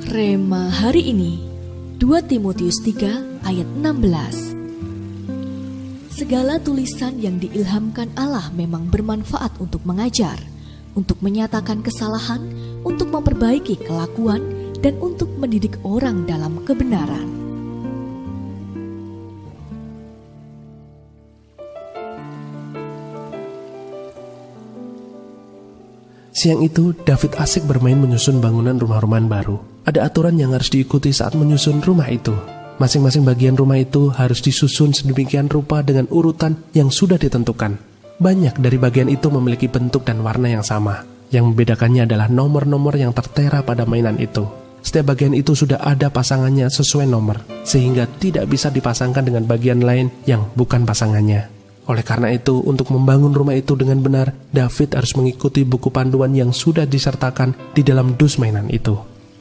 Rema hari ini 2 Timotius 3 ayat 16. Segala tulisan yang diilhamkan Allah memang bermanfaat untuk mengajar, untuk menyatakan kesalahan, untuk memperbaiki kelakuan, dan untuk mendidik orang dalam kebenaran. Siang itu, David asik bermain menyusun bangunan rumah-rumahan baru. Ada aturan yang harus diikuti saat menyusun rumah itu. Masing-masing bagian rumah itu harus disusun sedemikian rupa dengan urutan yang sudah ditentukan. Banyak dari bagian itu memiliki bentuk dan warna yang sama. Yang membedakannya adalah nomor-nomor yang tertera pada mainan itu. Setiap bagian itu sudah ada pasangannya sesuai nomor, sehingga tidak bisa dipasangkan dengan bagian lain yang bukan pasangannya. Oleh karena itu, untuk membangun rumah itu dengan benar, David harus mengikuti buku panduan yang sudah disertakan di dalam dus mainan itu.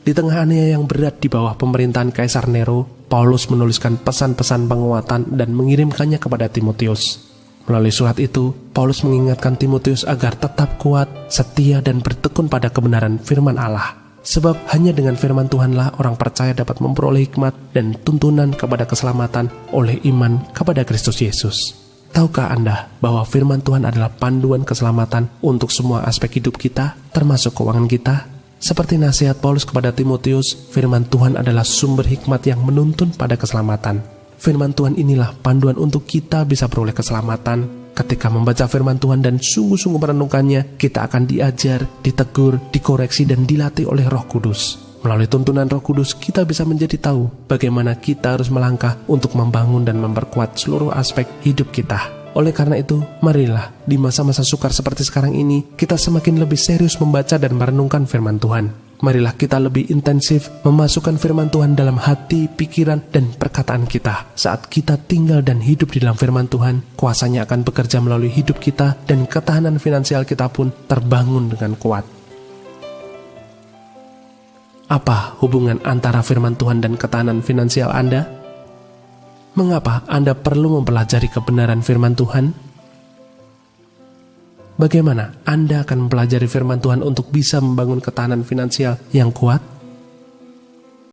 Di tengah aniaya yang berat di bawah pemerintahan Kaisar Nero, Paulus menuliskan pesan-pesan penguatan dan mengirimkannya kepada Timotius. Melalui surat itu, Paulus mengingatkan Timotius agar tetap kuat, setia, dan bertekun pada kebenaran firman Allah. Sebab hanya dengan firman Tuhanlah orang percaya dapat memperoleh hikmat dan tuntunan kepada keselamatan oleh iman kepada Kristus Yesus. Tahukah Anda bahwa firman Tuhan adalah panduan keselamatan untuk semua aspek hidup kita, termasuk keuangan kita? Seperti nasihat Paulus kepada Timotius, firman Tuhan adalah sumber hikmat yang menuntun pada keselamatan. Firman Tuhan inilah panduan untuk kita bisa beroleh keselamatan. Ketika membaca firman Tuhan dan sungguh-sungguh merenungkannya, kita akan diajar, ditegur, dikoreksi, dan dilatih oleh Roh Kudus. Melalui tuntunan Roh Kudus, kita bisa menjadi tahu bagaimana kita harus melangkah untuk membangun dan memperkuat seluruh aspek hidup kita. Oleh karena itu, marilah di masa-masa sukar seperti sekarang ini, kita semakin lebih serius membaca dan merenungkan firman Tuhan. Marilah kita lebih intensif memasukkan firman Tuhan dalam hati, pikiran, dan perkataan kita. Saat kita tinggal dan hidup di dalam firman Tuhan, kuasanya akan bekerja melalui hidup kita dan ketahanan finansial kita pun terbangun dengan kuat. Apa hubungan antara firman Tuhan dan ketahanan finansial Anda? Mengapa Anda perlu mempelajari kebenaran firman Tuhan? Bagaimana Anda akan mempelajari firman Tuhan untuk bisa membangun ketahanan finansial yang kuat?